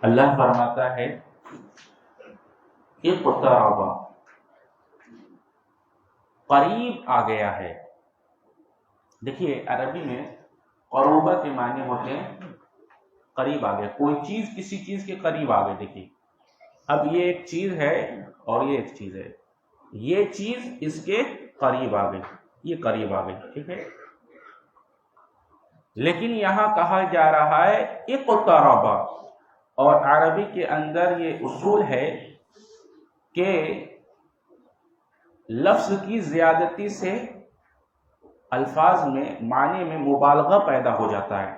اللہ فرماتا ہے اقترب، قریب آ گیا ہے۔ دیکھیے عربی میں قربہ کے معنی ہوتے ہیں قریب آ گیا، کوئی چیز کسی چیز کے قریب آ گئی۔ دیکھیے اب یہ ایک چیز ہے اور یہ ایک چیز ہے، یہ چیز اس کے قریب آ گئی، یہ قریب آ گئی، ٹھیک ہے۔ لیکن یہاں کہا جا رہا ہے اقترب، اور عربی کے اندر یہ اصول ہے کہ لفظ کی زیادتی سے الفاظ میں معنی میں مبالغہ پیدا ہو جاتا ہے۔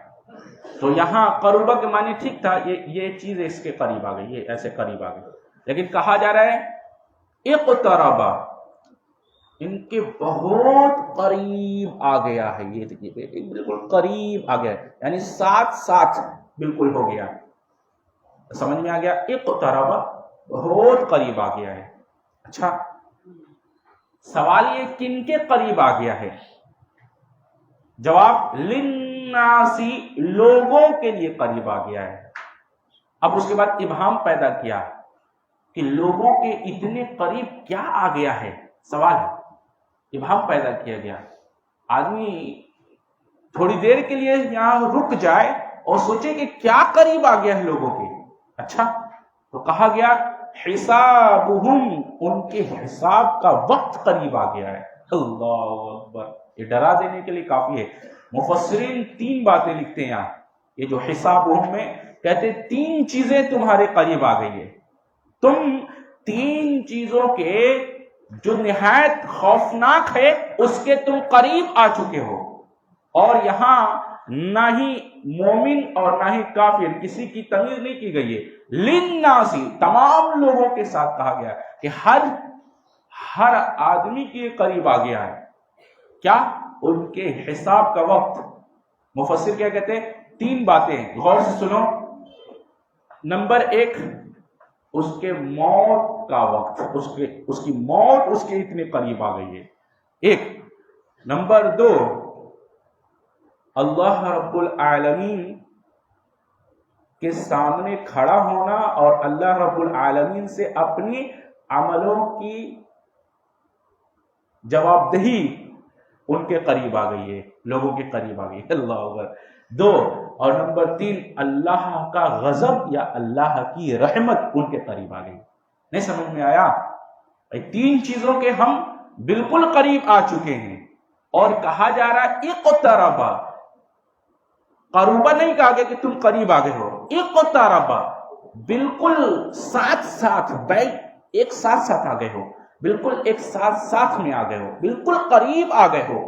تو یہاں قربہ کے معنی ٹھیک تھا، یہ چیز اس کے قریب آ گئی، یہ ایسے قریب آ گئی، لیکن کہا جا رہا ہے اقترب، ان کے بہت قریب آ گیا ہے، یہ دیکھیے بالکل قریب آ گیا ہے، یعنی ساتھ ساتھ بالکل ہو گیا۔ سمجھ میں آ گیا؟ اقترب بہت قریب آ گیا ہے۔ اچھا سوال یہ کن کے قریب آ گیا ہے؟ جواب للناسی، لوگوں کے لیے قریب آ گیا ہے۔ اب اس کے بعد ابہام پیدا کیا کہ لوگوں کے اتنے قریب کیا آ گیا ہے، سوال ہے، ابہام پیدا کیا گیا۔ آدمی تھوڑی دیر کے لیے یہاں رک جائے اور سوچے کہ کیا قریب آ گیا ہے لوگوں کے۔ اچھا تو کہا گیا حسابہم، ان کے حساب کا وقت قریب آ گیا ہے۔ اللہ اکبر، یہ ڈرا دینے کے لیے کافی ہے۔ مفسرین تین باتیں لکھتے ہیں یہاں، یہ جو حسابہم میں کہتے ہیں تین چیزیں تمہارے قریب آ گئی ہے، تم تین چیزوں کے جو نہایت خوفناک ہے اس کے تم قریب آ چکے ہو۔ اور یہاں نہ ہی مومن اور نہ ہی کافر کسی کی تمیز نہیں کی گئی ہے، للناسی تمام لوگوں کے ساتھ کہا گیا کہ ہر آدمی کے قریب آ گیا ہے۔ کیا؟ ان کے حساب کا وقت۔ مفسر کیا کہتے ہیں؟ تین باتیں ہیں، غور سے سنو۔ نمبر ایک، اس کے موت کا وقت، اس کی موت اس کے اتنے قریب آ گئی ہے، ایک۔ نمبر دو، اللہ رب العالمین کے سامنے کھڑا ہونا اور اللہ رب العالمین سے اپنی عملوں کی جواب دہی ان کے قریب آ گئی ہے، لوگوں کے قریب آ گئی ہے۔ اللہ اکبر۔ دو، اور نمبر تین، اللہ کا غضب یا اللہ کی رحمت ان کے قریب آ گئی۔ نہیں سمجھ میں آیا؟ تین چیزوں کے ہم بالکل قریب آ چکے ہیں، اور کہا جا رہا ہے اقترب، قربہ نہیں کہا گیا کہ تم قریب آ گئے ہو، اقترب بالکل ساتھ ساتھ، ایک ساتھ ساتھ آ گئے ہو، بالکل ایک ساتھ ساتھ میں آ گئے ہو، بالکل قریب آ گئے ہو۔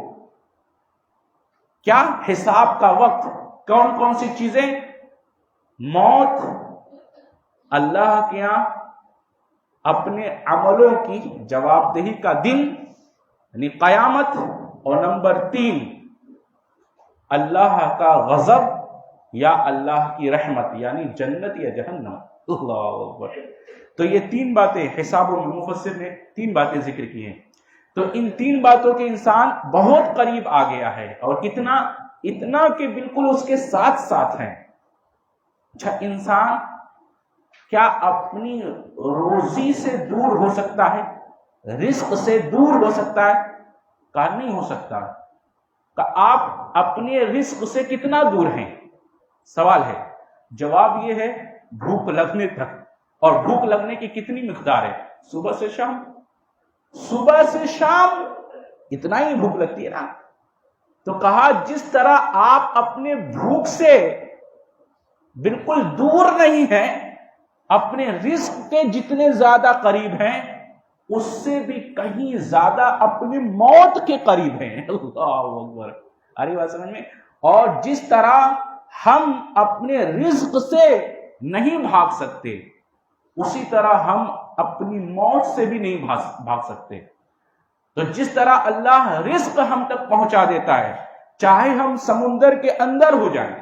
کیا؟ حساب کا وقت۔ کون کون سی چیزیں؟ موت، اللہ کے یہاں اپنے عملوں کی جواب دہی کا دن یعنی قیامت، اور نمبر تین اللہ کا غضب یا اللہ کی رحمت یعنی جنت یا جہنم۔ اللہ اکبر۔ تو یہ تین باتیں حسابوں میں مفسر نے تین باتیں ذکر کی ہیں۔ تو ان تین باتوں کے انسان بہت قریب آ گیا ہے، اور اتنا کہ بالکل اس کے ساتھ ساتھ ہیں۔ اچھا انسان کیا اپنی روزی سے دور ہو سکتا ہے؟ رزق سے دور ہو سکتا ہے؟ کہا نہیں ہو سکتا۔ کہ آپ اپنے رزق سے کتنا دور ہیں؟ سوال ہے۔ جواب یہ ہے بھوک لگنے تک، اور بھوک لگنے کی کتنی مقدار ہے؟ صبح سے شام، صبح سے شام اتنا ہی بھوک لگتی ہے نا۔ تو کہا جس طرح آپ اپنے بھوک سے بالکل دور نہیں ہیں، اپنے رزق کے جتنے زیادہ قریب ہیں اس سے بھی کہیں زیادہ اپنی موت کے قریب ہیں۔ اللہ اکبر۔ ارے بات سمجھ میں؟ اور جس طرح ہم اپنے رزق سے نہیں بھاگ سکتے، اسی طرح ہم اپنی موت سے بھی نہیں بھاگ سکتے۔ تو جس طرح اللہ رزق ہم تک پہنچا دیتا ہے، چاہے ہم سمندر کے اندر ہو جائیں،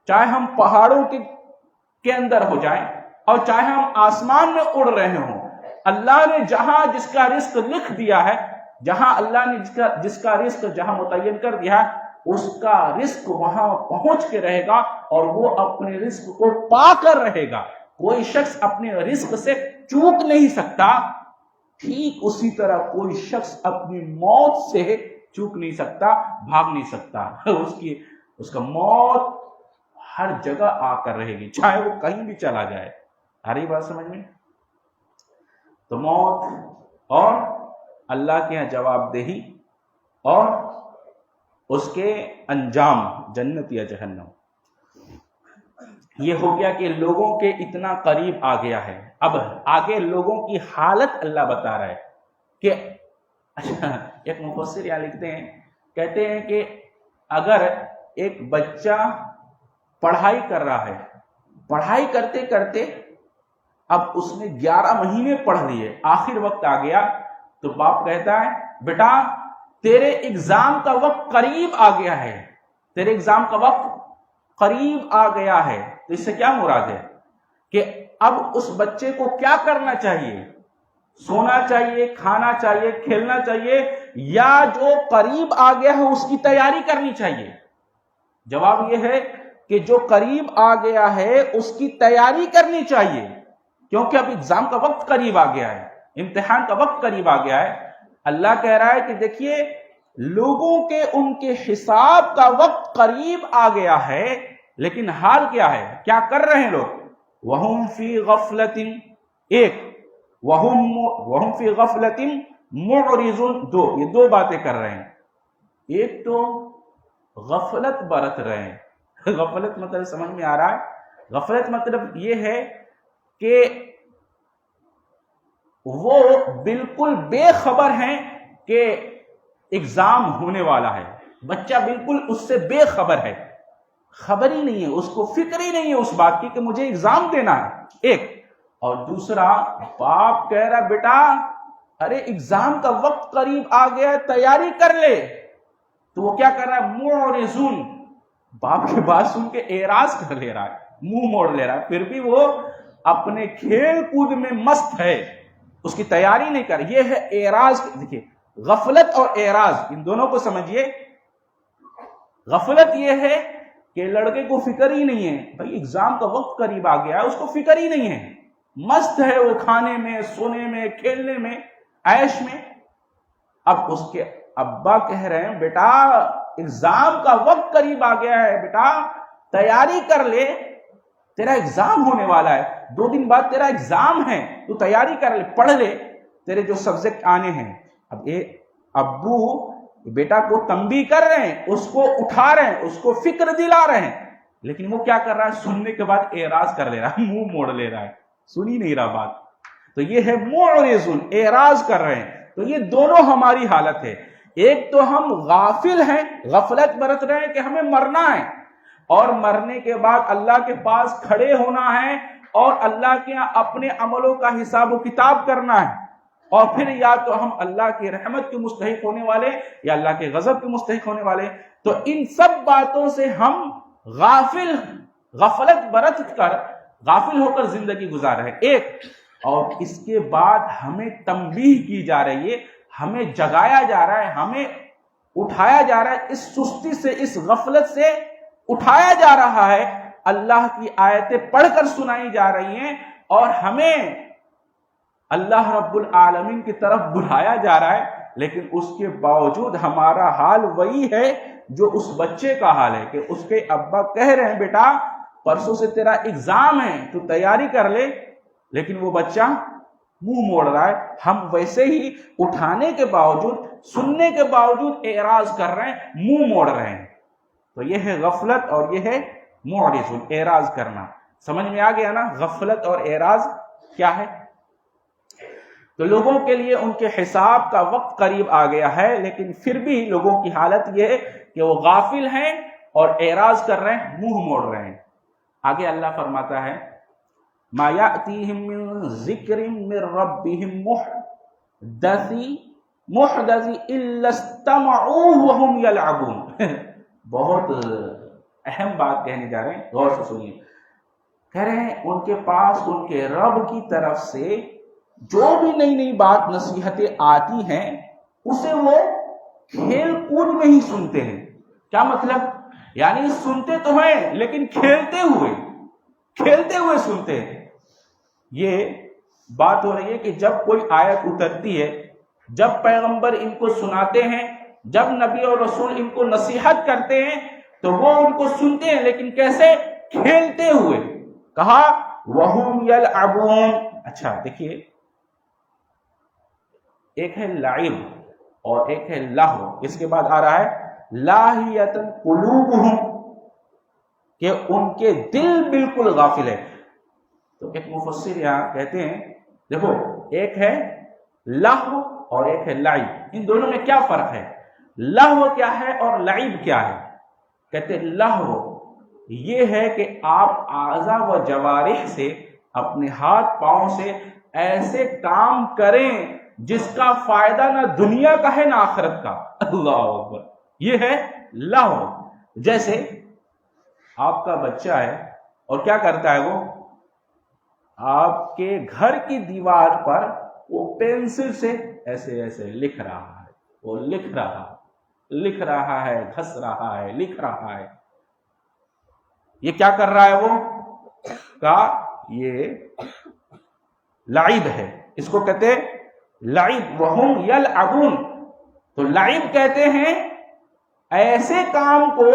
چاہے ہم پہاڑوں کے اندر ہو جائیں، اور چاہے ہم آسمان میں اڑ رہے ہوں، اللہ نے جہاں جس کا رزق لکھ دیا ہے، جہاں اللہ نے جس کا رزق جہاں متعین کر دیا ہے، اس کا رزق وہاں پہنچ کے رہے گا، اور وہ اپنے رزق کو پا کر رہے گا، کوئی شخص اپنے رزق سے چوک نہیں سکتا، ٹھیک اسی طرح کوئی شخص اپنی موت سے چوک نہیں سکتا، بھاگ نہیں سکتا۔ اس کا موت ہر جگہ آ کر رہے گی، چاہے وہ کہیں بھی چلا جائے۔ آ رہی بات سمجھ میں؟ تو موت اور اللہ کے یہاں جواب دہی اور اس کے انجام جنت یا جہنم، یہ ہو گیا کہ لوگوں کے اتنا قریب آ گیا ہے۔ اب آگے لوگوں کی حالت اللہ بتا رہا ہے کہ ایک مفسر یہاں لکھتے ہیں، کہتے ہیں کہ اگر ایک بچہ پڑھائی کر رہا ہے، پڑھائی کرتے کرتے اب اس نے 11 مہینے پڑھ لیے، آخر وقت آ گیا، تو باپ کہتا ہے بیٹا تیرے ایگزام کا وقت قریب آ گیا ہے، تیرے ایگزام کا وقت قریب آ گیا ہے۔ تو اس سے کیا مراد ہے کہ اب اس بچے کو کیا کرنا چاہیے؟ سونا چاہیے، کھانا چاہیے، کھیلنا چاہیے، یا جو قریب آ گیا ہے اس کی تیاری کرنی چاہیے؟ جواب یہ ہے کہ جو قریب آ گیا ہے اس کی تیاری کرنی چاہیے، کیونکہ اب ایگزام کا وقت قریب آ گیا ہے، امتحان کا وقت قریب آ گیا ہے۔ اللہ کہہ رہا ہے کہ دیکھیے لوگوں کے ان کے حساب کا وقت قریب آ گیا ہے، لیکن حال کیا ہے؟ کیا کر رہے ہیں لوگ؟ وَهُمْ فِي غَفْلَةٍ، ایک وَهُمْ فِي غَفْلَةٍ مُعْرِضٌ، دو، یہ دو باتیں کر رہے ہیں۔ ایک تو غفلت برت رہے ہیں، غفلت مطلب سمجھ میں آ رہا ہے؟ غفلت مطلب یہ ہے کہ وہ بالکل بے خبر ہیں کہ ایگزام ہونے والا ہے، بچہ بالکل اس سے بے خبر ہے، خبر ہی نہیں ہے، اس کو فکر ہی نہیں ہے اس بات کی کہ مجھے ایگزام دینا ہے، ایک۔ اور دوسرا باپ کہہ رہا بیٹا ارے ایگزام کا وقت قریب آ گیا، تیاری کر لے، تو وہ کیا کر رہا ہے؟ معرضون، باپ کی بات سن کے اعراض کر لے رہا ہے، منہ موڑ لے رہا ہے، پھر بھی وہ اپنے کھیل کود میں مست ہے، اس کی تیاری نہیں کر۔ یہ ہے اعراض۔ دیکھیے غفلت اور اعراض ان دونوں کو سمجھیے۔ غفلت یہ ہے کہ لڑکے کو فکر ہی نہیں ہے، بھائی ایگزام کا وقت قریب آ گیا ہے، اس کو فکر ہی نہیں ہے، مست ہے وہ کھانے میں، سونے میں، کھیلنے میں، عیش میں۔ اب اس کے ابا کہہ رہے ہیں بیٹا ایگزام کا وقت قریب آ گیا ہے، بیٹا تیاری کر لے، تیرا ایگزام ہونے والا ہے، 2 دن بعد تیرا ایگزام ہے، تو تیاری کر لے، پڑھ لے، تیرے جو سبجیکٹ آنے ہیں۔ اب ابو بیٹا کو تنبیہ کر رہے ہیں، اس کو اٹھا رہے ہیں، اس کو فکر دلا رہے ہیں، لیکن وہ کیا کر رہا ہے؟ سننے کے بعد اعراض کر لے رہا ہے، منہ موڑ لے رہا ہے، سن ہی نہیں رہا بات۔ تو یہ ہے معرضون، اعراض کر رہے ہیں۔ تو یہ دونوں ہماری حالت ہے، ایک تو ہم غافل ہیں، غفلت برت رہے ہیں کہ ہمیں مرنا ہے، اور مرنے کے بعد اللہ کے پاس کھڑے ہونا ہے، اور اللہ کے یہاں اپنے عملوں کا حساب و کتاب کرنا ہے، اور پھر یا تو ہم اللہ کی رحمت کے مستحق ہونے والے یا اللہ کے غضب کے مستحق ہونے والے۔ تو ان سب باتوں سے ہم غفلت برت کر، غافل ہو کر زندگی گزار رہے ہیں، ایک۔ اور اس کے بعد ہمیں تنبیہ کی جا رہی ہے، ہمیں جگایا جا رہا ہے، ہمیں اٹھایا جا رہا ہے، اس سستی سے، اس غفلت سے اٹھایا جا رہا ہے، اللہ کی آیتیں پڑھ کر سنائی جا رہی ہیں، اور ہمیں اللہ رب العالمین کی طرف بلایا جا رہا ہے، لیکن اس کے باوجود ہمارا حال وہی ہے جو اس بچے کا حال ہے، کہ اس کے ابا کہہ رہے ہیں بیٹا پرسوں سے تیرا ایگزام ہے، تو تیاری کر لے، لیکن وہ بچہ منہ موڑ رہا ہے۔ ہم ویسے ہی اٹھانے کے باوجود، سننے کے باوجود اعراض کر رہے ہیں، منہ موڑ رہے ہیں۔ تو یہ ہے غفلت اور یہ ہے معرض، اعراض کرنا۔ سمجھ میں آ گیا نا غفلت اور اعراض کیا ہے؟ تو لوگوں کے لیے ان کے حساب کا وقت قریب آ گیا ہے، لیکن پھر بھی لوگوں کی حالت یہ ہے کہ وہ غافل ہیں اور اعراض کر رہے ہیں، منہ موڑ رہے ہیں۔ آگے اللہ فرماتا ہے ما یأتیہم من ذکر من ربہم محدث الا استمعوہ وہم یلعبون۔ بہت اہم بات کہنے جا رہے ہیں، غور سے سنیے۔ کہہ رہے ہیں ان کے پاس ان کے رب کی طرف سے جو بھی نئی نئی بات نصیحتیں آتی ہیں اسے وہ کھیل کود میں ہی سنتے ہیں۔ کیا مطلب؟ یعنی سنتے تو ہیں لیکن کھیلتے ہوئے سنتے ہیں۔ یہ بات ہو رہی ہے کہ جب کوئی آیت اترتی ہے، جب پیغمبر ان کو سناتے ہیں، جب نبی اور رسول ان کو نصیحت کرتے ہیں تو وہ ان کو سنتے ہیں، لیکن کیسے؟ کھیلتے ہوئے. کہا وَهُمْ يَلْعَبُونَ. اچھا دیکھیے، ایک ہے لعب اور ایک ہے لہو. اس کے بعد آ رہا ہے لاہیۃ قلوبہم، کہ ان کے دل بالکل غافل ہے. تو ایک مفسر یہاں کہتے ہیں دیکھو، ایک ہے لہو اور ایک ہے لعب. ان دونوں میں کیا فرق ہے؟ لہو کیا ہے اور لعب کیا ہے؟ کہتے ہیں لہو یہ ہے کہ آپ اعضاء و جوارح سے، اپنے ہاتھ پاؤں سے ایسے کام کریں جس کا فائدہ نہ دنیا کا ہے نہ آخرت کا. اللہ اکبر. یہ ہے لہو. جیسے آپ کا بچہ ہے اور کیا کرتا ہے؟ وہ آپ کے گھر کی دیوار پر وہ پینسل سے ایسے ایسے لکھ رہا ہے، وہ لکھ رہا ہے، گھس رہا ہے، لکھ رہا ہے. یہ کیا کر رہا ہے؟ وہ یہ لعب ہے. اس کو کہتے ہیں لعب. وہم یلعبون. تو لعب کہتے ہیں ایسے کام کو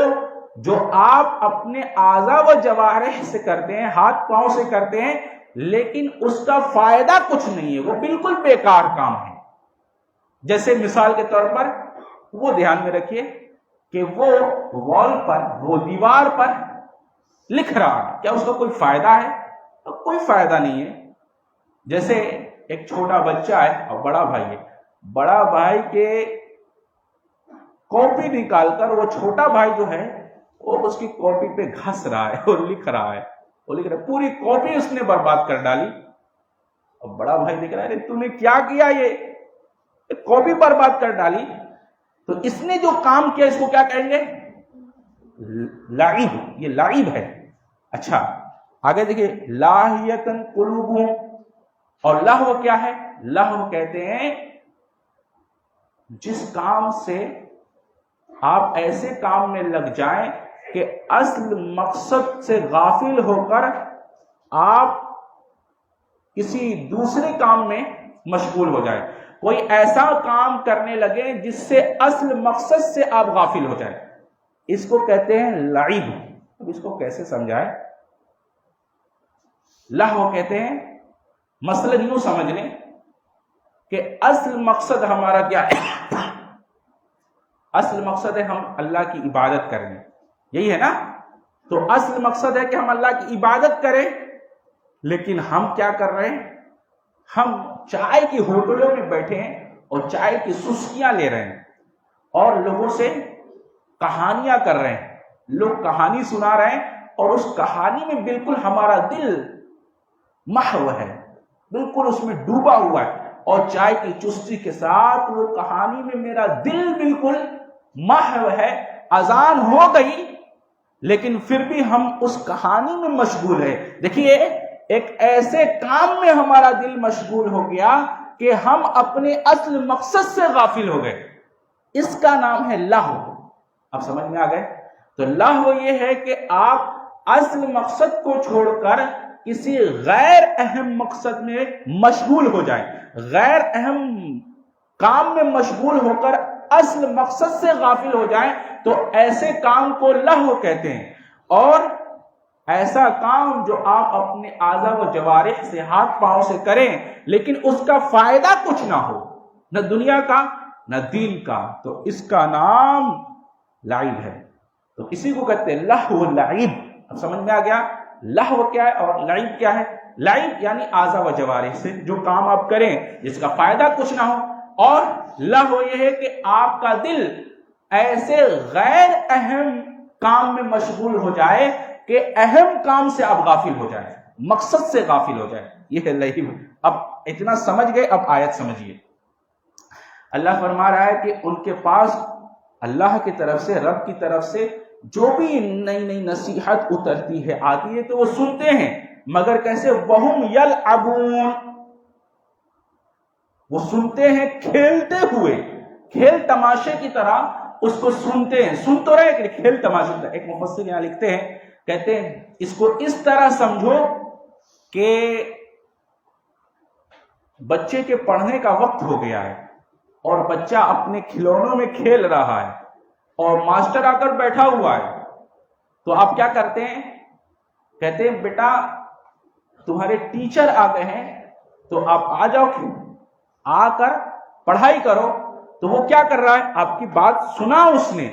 جو آپ اپنے اعضاء و جوارح سے کرتے ہیں، ہاتھ پاؤں سے کرتے ہیں، لیکن اس کا فائدہ کچھ نہیں ہے، وہ بالکل بیکار کام ہے. جیسے مثال کے طور پر وہ دھیان میں رکھیے کہ وہ وال پر، وہ دیوار پر لکھ رہا ہے، کیا اس کا کوئی فائدہ ہے؟ کوئی فائدہ نہیں ہے. جیسے ایک چھوٹا بچہ ہے اور بڑا بھائی ہے، بڑا بھائی کے کاپی نکال کر وہ چھوٹا بھائی جو ہے وہ اس کی کاپی پہ گھس رہا ہے اور لکھ رہا ہے، پوری کاپی اس نے برباد کر ڈالی. اور بڑا بھائی دیکھ رہا ہے تو نے کیا کیا؟ یہ کاپی برباد کر ڈالی. تو اس نے جو کام کیا اس کو کیا کہیں گے؟ لعب. یہ لعب ہے. اچھا آگے دیکھیے لاہیۃ قلوبہم. اور لہو کیا ہے؟ لہو کہتے ہیں جس کام سے آپ ایسے کام میں لگ جائیں کہ اصل مقصد سے غافل ہو کر آپ کسی دوسرے کام میں مشغول ہو جائیں. کوئی ایسا کام کرنے لگے جس سے اصل مقصد سے آپ غافل ہو جائیں، اس کو کہتے ہیں لعب. اب اس کو کیسے سمجھائیں؟ لہو کہتے ہیں مثلا یوں سمجھ لیں کہ اصل مقصد ہمارا کیا ہے؟ اصل مقصد ہے ہم اللہ کی عبادت کریں، یہی ہے نا؟ تو اصل مقصد ہے کہ ہم اللہ کی عبادت کریں، لیکن ہم کیا کر رہے ہیں؟ ہم چائے کی ہوٹلوں میں بیٹھے ہیں اور چائے کی سسکیاں لے رہے ہیں اور لوگوں سے کہانیاں کر رہے ہیں. لوگ کہانی سنا رہے ہیں اور اس کہانی میں بالکل ہمارا دل محو ہے، بالکل اس میں ڈوبا ہوا ہے، اور چائے کی چستی کے ساتھ وہ کہانی میں میرا دل بالکل محو ہے. اذان ہو گئی لیکن پھر بھی ہم اس کہانی میں مشغول ہیں. دیکھیے ایک ایسے کام میں ہمارا دل مشغول ہو گیا کہ ہم اپنے اصل مقصد سے غافل ہو گئے. اس کا نام ہے لہو. اب سمجھ میں آ گئے؟ تو لہو یہ ہے کہ آپ اصل مقصد کو چھوڑ کر کسی غیر اہم مقصد میں مشغول ہو جائیں، غیر اہم کام میں مشغول ہو کر اصل مقصد سے غافل ہو جائیں، تو ایسے کام کو لہو کہتے ہیں. اور ایسا کام جو آپ اپنے اعضاء و جوارح سے، ہاتھ پاؤں سے کریں، لیکن اس کا فائدہ کچھ نہ ہو، نہ دنیا کا نہ دین کا، تو اس کا نام لعب ہے. تو اسی کو کہتے ہیں لہو لعب. اب سمجھ میں آ گیا لہو کیا ہے اور لعب کیا ہے؟ لعب یعنی اعضاء و جوارح سے جو کام آپ کریں جس کا فائدہ کچھ نہ ہو، اور لہو یہ ہے کہ آپ کا دل ایسے غیر اہم کام میں مشغول ہو جائے کہ اہم کام سے آپ غافل ہو جائیں، مقصد سے غافل ہو جائیں. یہ ہے لہو. اب اتنا سمجھ گئے، اب آیت سمجھیے. اللہ فرما رہا ہے کہ ان کے پاس اللہ کی طرف سے، رب کی طرف سے جو بھی نئی نئی نصیحت اترتی ہے، آتی ہے، تو وہ سنتے ہیں، مگر کیسے؟ وَهُمْ يَلْعَبُونَ. وہ سنتے ہیں کھیلتے ہوئے، کھیل تماشے کی طرح اس کو سنتے ہیں. سن تو رہے کہ کھیل تماشے کی طرح. ایک مفسر یہاں لکھتے ہیں، کہتے ہیں اس کو اس طرح سمجھو کہ بچے کے پڑھنے کا وقت ہو گیا ہے اور بچہ اپنے کھلونوں میں کھیل رہا ہے اور ماسٹر آ کر بیٹھا ہوا ہے، تو آپ کیا کرتے ہیں؟ کہتے ہیں بیٹا تمہارے ٹیچر آ گئے ہیں تو آپ آ جاؤ، آ کر پڑھائی کرو۔ تو وہ کیا کر رہا ہے؟ آپ کی بات سنا اس نے،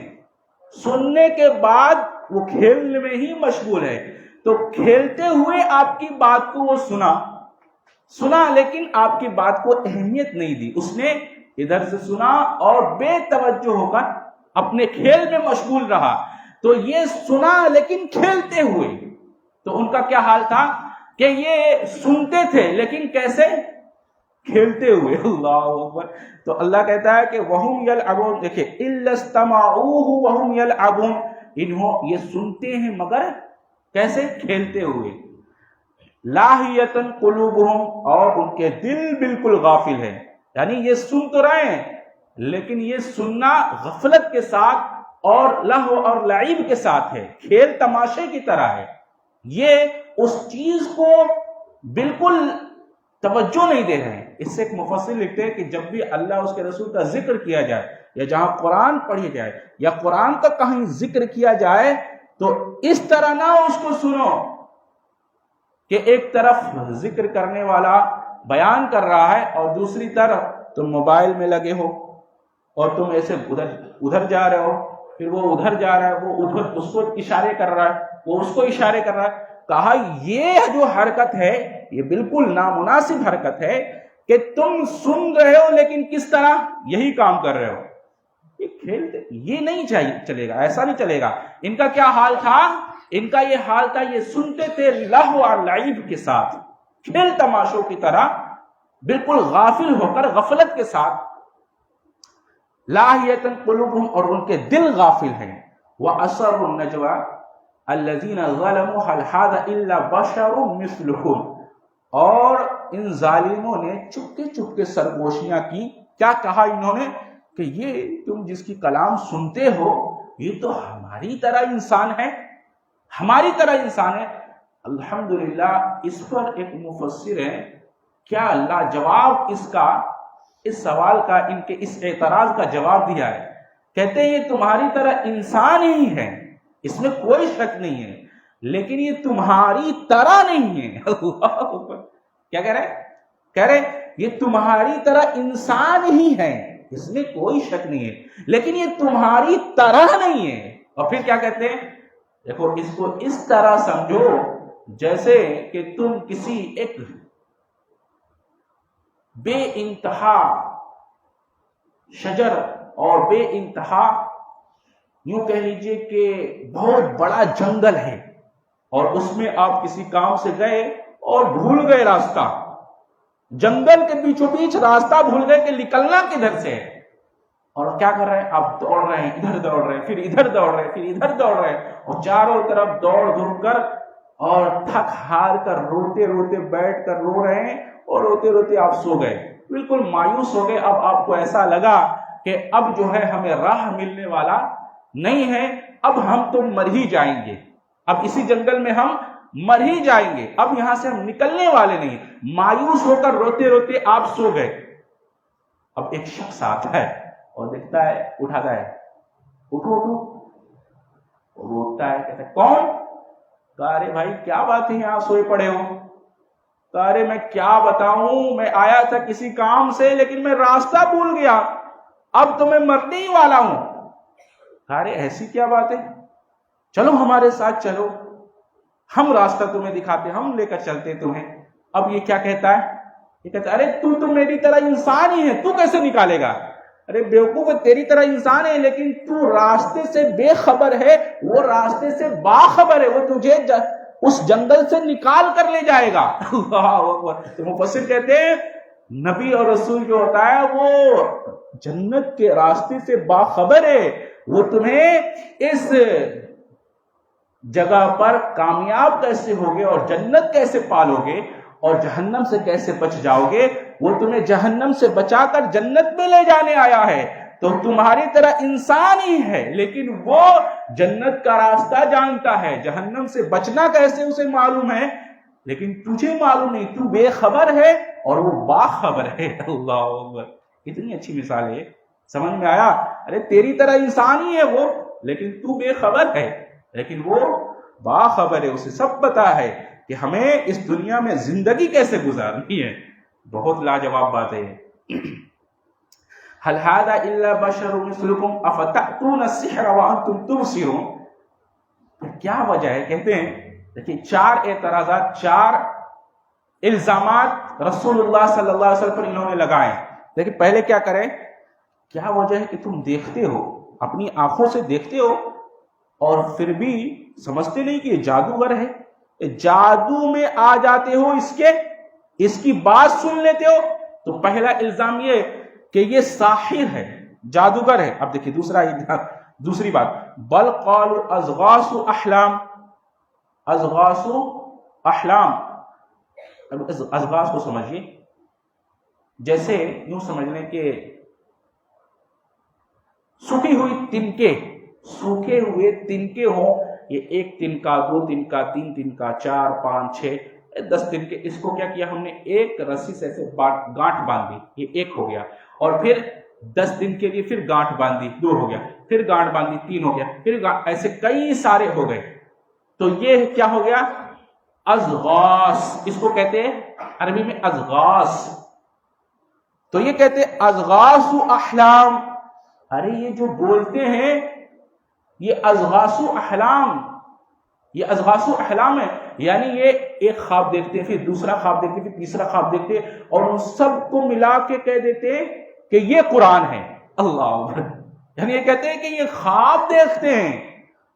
سننے کے بعد وہ کھیلنے میں ہی مشغول ہے، تو کھیلتے ہوئے آپ کی بات کو وہ سنا لیکن آپ کی بات کو اہمیت نہیں دی، اس نے ادھر سے سنا اور بے توجہ ہو کر اپنے کھیل میں مشغول رہا۔ تو یہ سنا لیکن کھیلتے ہوئے، تو ان کا کیا حال تھا کہ یہ سنتے تھے لیکن کیسے؟ کھیلتے ہوئے۔ اللہ اکبر۔ تو اللہ کہتا ہے کہ وَهُمْ يَلْعَبُونَ، دیکھیں إِلَّا اسْتَمَعُوهُ وَهُمْ يَلْعَبُونَ، انہوں یہ سنتے ہیں مگر کیسے؟ کھیلتے ہوئے۔ لَاهِيَةً قُلُوبُهُمْ، اور ان کے دل بالکل غافل ہے، یعنی یہ سن تو رہے ہیں لیکن یہ سننا غفلت کے ساتھ اور لہو اور لعب کے ساتھ ہے، کھیل تماشے کی طرح ہے، یہ اس چیز کو بالکل توجہ نہیں دے رہے ہیں۔ اس سے ایک مفسر لکھتے ہیں کہ جب بھی اللہ اس کے رسول کا ذکر کیا جائے یا جہاں قرآن پڑھی جائے یا قرآن کا کہیں ذکر کیا جائے تو اس طرح نہ اس کو سنو کہ ایک طرف ذکر کرنے والا بیان کر رہا ہے اور دوسری طرف تم موبائل میں لگے ہو اور تم ایسے ادھر جا رہے ہو، پھر وہ ادھر جا رہا ہے، وہ ادھر اس کو اشارے کر رہا ہے، وہ اس کو اشارے کر رہا ہے۔ کہا یہ جو حرکت ہے یہ بالکل نامناسب حرکت ہے کہ تم سن رہے ہو لیکن کس طرح؟ یہی کام کر رہے ہو۔ یہ کھیلتے، یہ نہیں چلے گا، ایسا نہیں چلے گا۔ ان کا کیا حال تھا؟ ان کا یہ حال تھا، یہ سنتے تھے لہو اور لعب کے ساتھ، کھیل تماشوں کی طرح بالکل غافل ہو کر، غفلت کے ساتھ۔ لاہیتن قلوبہم، اور ان کے دل غافل ہیں۔ وَأَسَرُّوا النَّجْوَىٰ الَّذِينَ ظَلَمُوا هَلْ هَٰذَا إِلَّا بَشَرٌ مِثْلُكُمْ، اور ان ظالموں نے چپکے چپکے سرگوشیاں کی۔ کیا کہا انہوں نے؟ کہ یہ تم جس کی کلام سنتے ہو یہ تو ہماری طرح انسان ہے، ہماری طرح انسان ہے۔ الحمدللہ اس پر ایک مفسر ہے، کیا اللہ جواب اس سوال کا، ان کے اس اعتراض کا جواب دیا ہے۔ کہتے ہیں یہ تمہاری طرح انسان ہی ہے، اس میں کوئی شک نہیں ہے، لیکن یہ تمہاری طرح نہیں ہے۔ اللہ اکبر۔ کیا کہہ رہے؟ کہہ رہے یہ تمہاری طرح انسان ہی ہے، اس میں کوئی شک نہیں ہے، لیکن یہ تمہاری طرح نہیں ہے۔ اور پھر کیا کہتے ہیں؟ دیکھو اس کو اس طرح سمجھو جیسے کہ تم کسی ایک بے انتہا شجر اور بے انتہا، یوں کہہ لیجئے کہ بہت بڑا جنگل ہے اور اس میں آپ کسی کام سے گئے اور بھول گئے راستہ، جنگل کے بیچوں بیچ راستہ بھول گئے کہ نکلنا کدھر سے ہے، اور کیا کر رہے ہیں آپ؟ دوڑ رہے ہیں، ادھر دوڑ رہے ہیں، پھر ادھر دوڑ رہے ہیں، پھر ادھر دوڑ رہے ہیں، اور چاروں طرف دوڑ دھوپ کر اور تھک ہار کر روتے روتے بیٹھ کر رو رہے ہیں، اور روتے روتے آپ سو گئے، بالکل مایوس ہو گئے۔ اب آپ کو ایسا لگا کہ اب جو ہے ہمیں راہ ملنے والا نہیں ہے، اب ہم تو مر ہی جائیں گے، اب اسی جنگل میں ہم مر ہی جائیں گے، اب یہاں سے ہم نکلنے والے نہیں۔ مایوس ہو کر روتے روتے آپ سو گئے۔ اب ایک شخص آتا ہے اور دیکھتا ہے، اٹھاتا ہے، اٹھو اٹھو، وہ اٹھتا ہے، کہتا ہے کون؟ کہا ارے بھائی کیا بات ہے یہاں سوئے پڑے ہو؟ کہا ارے میں کیا بتاؤں، میں آیا تھا کسی کام سے لیکن میں راستہ بھول گیا، اب تو میں مرنے ہی والا ہوں۔ کہا ارے ایسی کیا بات ہے، چلو ہمارے ساتھ چلو، ہم راستہ تمہیں دکھاتے، ہم لے کر چلتے تمہیں۔ اب یہ کیا کہتا ہے؟ یہ کہتا ہے ارے تو میری طرح انسان ہی ہے، تو کیسے نکالے گا؟ ارے بیوقوف، تیری طرح انسان ہے لیکن تو راستے سے بے خبر ہے، وہ راستے سے باخبر ہے، وہ تجھے اس جنگل سے نکال کر لے جائے گا۔ تو مفسر کہتے ہیں نبی اور رسول جو ہوتا ہے وہ جنت کے راستے سے باخبر ہے، وہ تمہیں اس جگہ پر کامیاب کیسے ہوگے اور جنت کیسے پالو گے اور جہنم سے کیسے بچ جاؤ گے، وہ تمہیں جہنم سے بچا کر جنت میں لے جانے آیا ہے۔ تو تمہاری طرح انسان ہی ہے لیکن وہ جنت کا راستہ جانتا ہے، جہنم سے بچنا کیسے اسے معلوم ہے، لیکن تجھے معلوم نہیں، تو بے خبر ہے اور وہ باخبر ہے. اللہ اکبر. کتنی اچھی مثال ہے. سمجھ میں آیا؟ ارے تیری طرح انسان ہی ہے وہ، لیکن تو بے خبر ہے، لیکن وہ باخبر ہے. اسے سب پتا ہے کہ ہمیں اس دنیا میں زندگی کیسے گزارنی ہے. بہت لاجواب بات ہے. هل هذا الا بشر مثلكم افتأتون السحر وانتم تبصرون. کیا وجہ ہے؟ کہتے ہیں دیکھیں 4 اعتراضات، 4 الزامات رسول اللہ صلی اللہ علیہ وسلم پر انہوں نے لگائے. دیکھیں پہلے کیا کریں، کیا وجہ ہے کہ تم دیکھتے ہو، اپنی آنکھوں سے دیکھتے ہو اور پھر بھی سمجھتے نہیں کہ یہ جادوگر ہے. جادو میں آ جاتے ہو، اس کی بات سن لیتے ہو. تو پہلا الزام یہ کہ یہ ساحر ہے، جادوگر ہے. اب دیکھیے دوسری بات، بل قالوا اضغاث احلام. اضغاث احلام، اضغاث کو سمجھیے جیسے یوں سمجھ لیں کہ سوکھی ہوئی تنکے، سوکھے ہوئے تنکے ہوں. یہ 1 تنکا، 2 تنکا، 3 تنکا، 4 5 6 10 تنکے. اس کو کیا کیا ہم نے، ایک رسی سے ایسے گانٹھ باندھ دی، یہ 1 ہو گیا. اور پھر 10 دن کے لیے پھر گانٹھ باندھی، 2 ہو گیا. پھر گانٹھ باندھی، 3 ہو گیا. پھر ایسے کئی سارے ہو گئے. تو یہ کیا ہو گیا، ازغاث. اس کو کہتے ہیں عربی میں ازغاث. تو یہ کہتے ہیں ازغاث احلام. ارے یہ جو بولتے ہیں یہ ازغاث احلام، یہ ازغاث احلام ہے. یعنی یہ ایک خواب دیکھتے ہیں، پھر دوسرا خواب دیکھتے ہیں، پھر تیسرا خواب دیکھتے ہیں، اور ان سب کو ملا کے کہہ دیتے ہیں کہ یہ قرآن ہے. اللہ، یعنی یہ کہتے ہیں کہ یہ خواب دیکھتے ہیں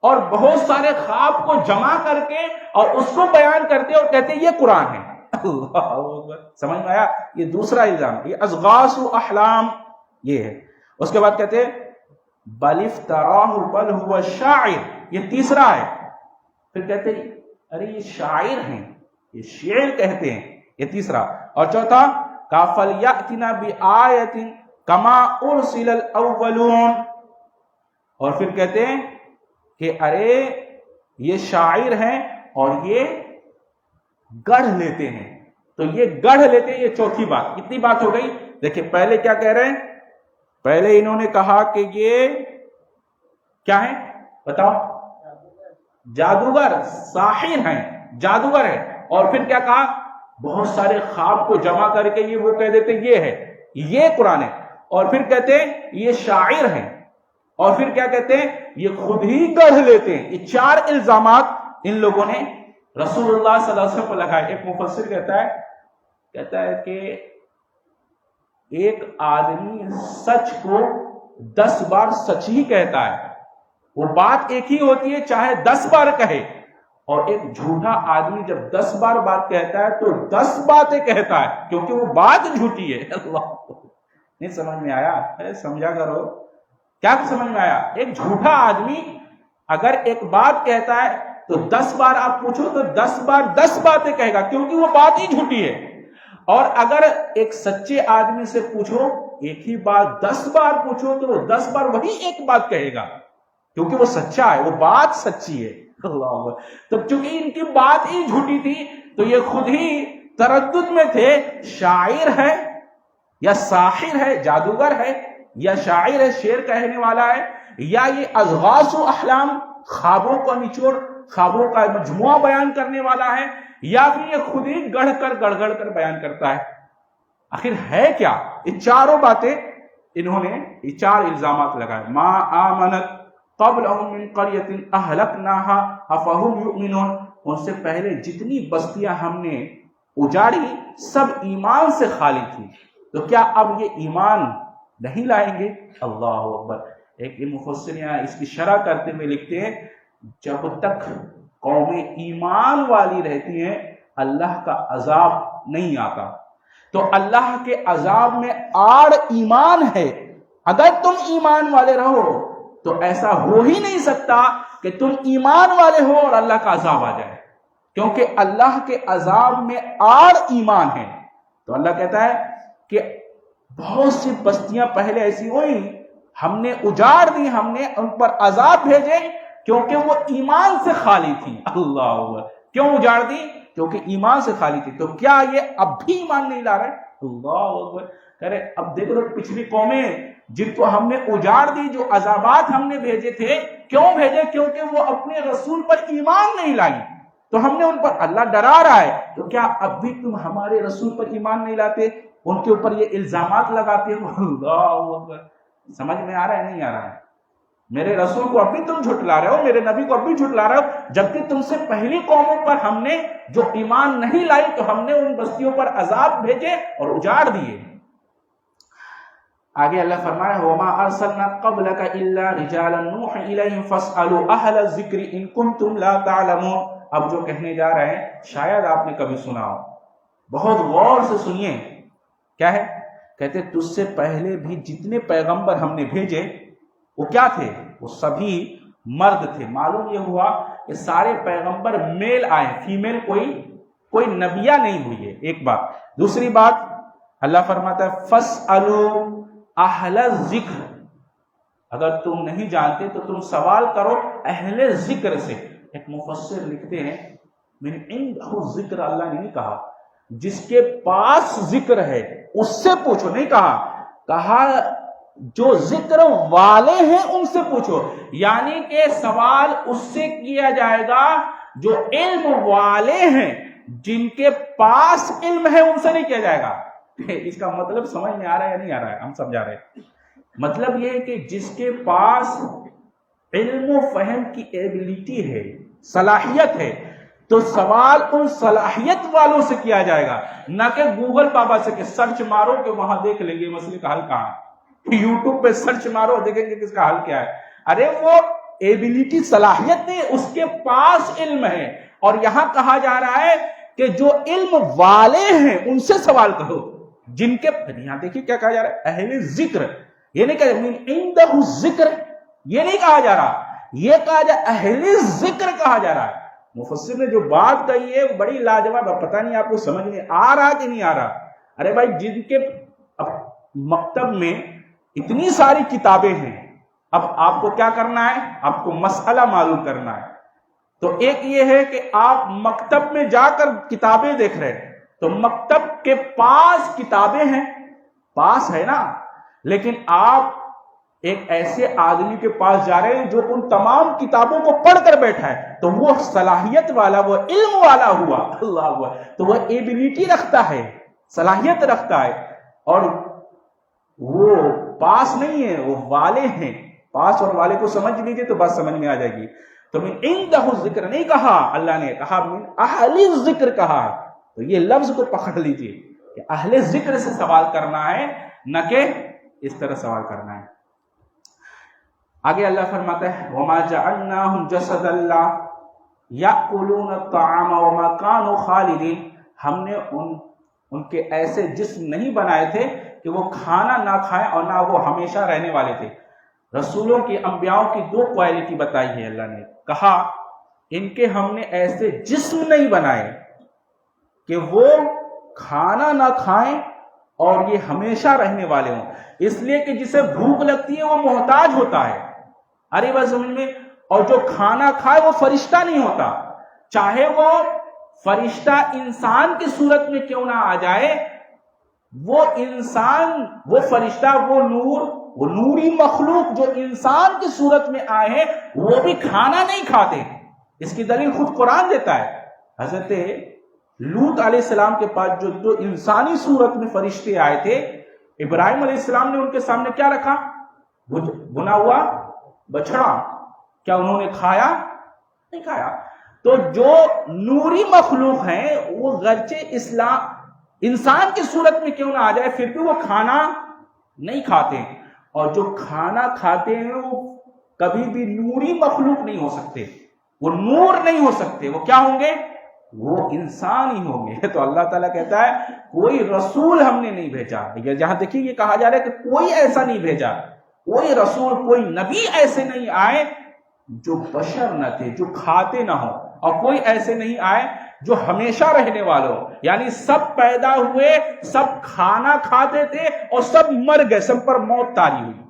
اور بہت سارے خواب کو جمع کر کے اور اس کو بیان کرتے ہیں اور کہتے ہیں یہ قرآن ہے. اللہ، سمجھ میں آیا؟ یہ دوسرا الزام، یہ ازغاث احلام یہ ہے. اس کے بعد کہتے ہیں بل افتراہ بل هو شاعر. یہ تیسرا ہے. پھر کہتے ہیں ارے یہ شاعر ہیں، یہ شعر کہتے ہیں. یہ تیسرا. اور چوتھا فَلْيَأْتِنَا بِآیَةٍ كَمَا أُرْسِلَ الْأَوَّلُونَ. اور پھر کہتے ہیں کہ ارے یہ شاعر ہیں اور یہ گڑھ لیتے ہیں. تو یہ گڑھ لیتے ہیں، یہ چوتھی بات. کتنی بات ہو گئی؟ دیکھیں پہلے کیا کہہ رہے ہیں، پہلے انہوں نے کہا کہ یہ کیا ہے بتاؤ، جادوگر، ساحر ہیں، جادوگر ہے. اور پھر کیا کہا، بہت سارے خواب کو جمع کر کے یہ وہ کہہ دیتے یہ ہے، یہ قرآن ہے. اور پھر کہتے ہیں یہ شاعر ہیں. اور پھر کیا کہتے ہیں، یہ خود ہی گڑھ لیتے ہیں. یہ 4 الزامات ان لوگوں نے رسول اللہ صلی اللہ علیہ وسلم کو لگائے. ایک مفسر کہتا ہے کہ ایک آدمی سچ کو 10 بار سچ ہی کہتا ہے، وہ بات ایک ہی ہوتی ہے چاہے 10 بار کہے. اور ایک جھوٹا آدمی جب 10 بار بات کہتا ہے تو 10 باتیں کہتا ہے، کیونکہ وہ بات جھوٹی ہے. اللہ، نہیں سمجھ میں آیا؟ ارے سمجھا کرو. کیا سمجھ میں آیا؟ ایک جھوٹا آدمی اگر ایک بات کہتا ہے تو 10 بار آپ پوچھو تو 10 بار 10 باتیں کہے گا، کیونکہ وہ بات ہی جھوٹی ہے. اور اگر ایک سچے آدمی سے پوچھو ایک ہی بات 10 بار پوچھو تو وہ 10 بار وہی ایک بات کہے گا، کیونکہ وہ سچا ہے، وہ بات سچی ہے. اللہ، تو چونکہ ان کی بات ہی جھوٹی تھی تو یہ خود ہی تردد میں تھے، شاعر ہے یا ساحر ہے، جادوگر ہے یا شاعر ہے، شعر کہنے والا ہے، یا یہ ازغاث و احلام، خوابوں کا نچوڑ، خوابوں کا مجموعہ بیان کرنے والا ہے، یا پھر یہ خود ہی گڑھ کر بیان کرتا ہے. آخر ہے کیا؟ یہ چاروں باتیں انہوں نے، یہ 4 الزامات لگائے. ما آمنت قبلہم من قریۃ اہلکناھا افہم یؤمنون. ان سے پہلے جتنی بستیاں ہم نے اجاڑی سب ایمان سے خالی تھی، تو کیا اب یہ ایمان نہیں لائیں گے؟ اللہ اکبر. ایک مفسر یہاں اس کی شرح کرتے ہوئے لکھتے ہیں جب تک قومیں ایمان والی رہتی ہیں اللہ کا عذاب نہیں آتا. تو اللہ کے عذاب میں آڑ ایمان ہے. اگر تم ایمان والے رہو تو ایسا ہو ہی نہیں سکتا کہ تم ایمان والے ہو اور اللہ کا عذاب آ جائے، کیونکہ اللہ کے عذاب میں آڑ ایمان ہے. تو اللہ کہتا ہے کہ بہت سی بستیاں پہلے ایسی ہوئی، ہم نے اجاڑ دی، ہم نے ان پر عذاب بھیجے کیونکہ وہ ایمان سے خالی تھی. اللہ، کیوں اجاڑ دی؟ کیونکہ ایمان سے خالی تھی. تو کیا یہ اب بھی ایمان نہیں لا رہے؟ اللہ اکبر. کہہ رہے اب دیکھ لو پچھلی قومیں جن کو ہم نے اجاڑ دی، جو عذابات ہم نے بھیجے تھے، کیوں بھیجے؟ کیونکہ وہ اپنے رسول پر ایمان نہیں لائی، تو ہم نے ان پر، اللہ ڈرا رہا ہے. تو کیا اب بھی تم ہمارے رسول پر ایمان نہیں لاتے، ان کے اوپر یہ الزامات لگاتے ہو؟ اللہ اکبر. سمجھ میں آ رہا ہے نہیں آ رہا ہے؟ میرے رسول کو اب بھی تم جھٹلا رہے ہو، میرے نبی کو اب بھی جھٹلا رہے ہو، جبکہ تم سے پہلی قوموں پر ہم نے جو ایمان نہیں لائی تو ہم نے ان بستیوں پر عذاب بھیجے اور اجاڑ دیے. آگے اللہ فرمایا وَمَا أَرْسَلْنَا قَبْلَكَ إِلَّا رِجَالًا نُوحِي إِلَيْهِمْ فَاسْأَلُوا أَهْلَ الذِّكْرِ إِن كُنتُمْ لَا تَعْلَمُونَ. اب جو کہنے جا رہے ہیں شاید آپ نے کبھی سنا ہو، بہت غور سے سنیے. کیا ہے؟ کہتے تجھ سے پہلے بھی جتنے پیغمبر ہم نے بھیجے وہ کیا تھے؟ وہ سبھی مرد تھے. معلوم یہ ہوا کہ سارے پیغمبر میل آئے، فیمیل کوئی نبیہ نہیں ہوئی ہے. ایک بات. دوسری بات اللہ فرماتا ہے فَاسْأَلُوا اہل ذکر، اگر تم نہیں جانتے تو تم سوال کرو اہل ذکر سے. ایک مفسر لکھتے ہیں من عنده ذکر، اللہ نے نہیں کہا جس کے پاس ذکر ہے اس سے پوچھو، نہیں کہا جو ذکر والے ہیں ان سے پوچھو. یعنی کہ سوال اس سے کیا جائے گا جو علم والے ہیں، جن کے پاس علم ہے ان سے نہیں کیا جائے گا. اس کا مطلب سمجھ میں آ رہا ہے یا نہیں آ رہا ہے؟ ہم سمجھا رہے ہیں. مطلب یہ ہے کہ جس کے پاس علم و فہم کی ایبلٹی ہے، صلاحیت ہے، تو سوال ان صلاحیت والوں سے کیا جائے گا، نہ کہ گوگل بابا سے کہ سرچ مارو کہ وہاں دیکھ لیں گے مسئلے کا حل کہاں. یوٹیوب پہ سرچ مارو دیکھیں گے کس کا حل کیا ہے. ارے وہ ایبلٹی، صلاحیت نہیں، اس کے پاس علم ہے. اور یہاں کہا جا رہا ہے کہ جو علم والے ہیں ان سے سوال کرو، جن کے، یہاں دیکھیے کیا کہا جا رہا ہے اہل ذکر. یہ نہیں کہا من عنده ذکر، یہ نہیں کہا جا رہا، یہ کہا جا اہل ذکر کہا جا رہا ہے. مفسر نے جو بات کہی ہے بڑی لاجواب ہے. پتہ نہیں آپ کو سمجھ میں آ رہا کہ نہیں آ رہا. ارے بھائی جن کے مکتب میں اتنی ساری کتابیں ہیں، اب آپ کو کیا کرنا ہے؟ آپ کو مسئلہ معلوم کرنا ہے. تو ایک یہ ہے کہ آپ مکتب میں جا کر کتابیں دیکھ رہے ہیں، تو مکتب کے پاس کتابیں ہیں، پاس ہے نا، لیکن آپ ایک ایسے آدمی کے پاس جا رہے ہیں جو ان تمام کتابوں کو پڑھ کر بیٹھا ہے، تو وہ صلاحیت والا، وہ علم والا ہوا. اللہ ہوا، تو وہ ایبلٹی رکھتا ہے، صلاحیت رکھتا ہے، اور وہ پاس نہیں ہے، وہ والے ہیں. پاس اور والے کو سمجھ لیجئے تو بات سمجھ میں آ جائے گی. تو من عنده ذکر نہیں کہا، اللہ نے کہا من اہل ذکر کہا. تو یہ لفظ کو پکڑ لیجئے کہ اہل ذکر سے سوال کرنا ہے، نہ کہ اس طرح سوال کرنا ہے. آگے اللہ فرماتا ہے وَمَا جَعَلْنَاهُمْ جَسَدًا لَّا يَأْكُلُونَ الطَّعَامَ وَمَا كَانُوا خَالِدِينَ. ہم نے ان کے ایسے جسم نہیں بنائے تھے کہ وہ کھانا نہ کھائیں اور نہ وہ ہمیشہ رہنے والے تھے. رسولوں کی، انبیاؤں کی دو کوالٹی بتائی ہے اللہ نے. کہا ان کے ہم نے ایسے جسم نہیں بنائے کہ وہ کھانا نہ کھائیں اور یہ ہمیشہ رہنے والے ہوں. اس لیے کہ جسے بھوک لگتی ہے وہ محتاج ہوتا ہے. ارے بات سمجھ میں. اور جو کھانا کھائے وہ فرشتہ نہیں ہوتا، چاہے وہ فرشتہ انسان کی صورت میں کیوں نہ آ جائے. وہ انسان، وہ فرشتہ، وہ نور، وہ نوری مخلوق جو انسان کی صورت میں آئے ہیں وہ بھی کھانا نہیں کھاتے. اس کی دلیل خود قرآن دیتا ہے. حضرت لوط علیہ السلام کے پاس جو انسانی صورت میں فرشتے آئے تھے، ابراہیم علیہ السلام نے ان کے سامنے کیا رکھا؟ بنا ہوا بچڑا. کیا انہوں نے کھایا؟ نہیں کھایا. تو جو نوری مخلوق ہیں وہ گرچہ انسان کی صورت میں کیوں نہ آ جائے پھر بھی وہ کھانا نہیں کھاتے. اور جو کھانا کھاتے ہیں وہ کبھی بھی نوری مخلوق نہیں ہو سکتے، وہ نور نہیں ہو سکتے. وہ کیا ہوں گے؟ وہ انسان ہی ہوں گے. تو اللہ تعالیٰ کہتا ہے کوئی رسول ہم نے نہیں بھیجا. جہاں دیکھیے یہ کہا جا رہا ہے کہ کوئی ایسا نہیں بھیجا، کوئی رسول، کوئی نبی ایسے نہیں آئے جو بشر نہ تھے، جو کھاتے نہ ہوں، اور کوئی ایسے نہیں آئے جو ہمیشہ رہنے والوں. یعنی سب پیدا ہوئے، سب کھانا کھاتے تھے اور سب مر گئے، سب پر موت طاری ہوئی.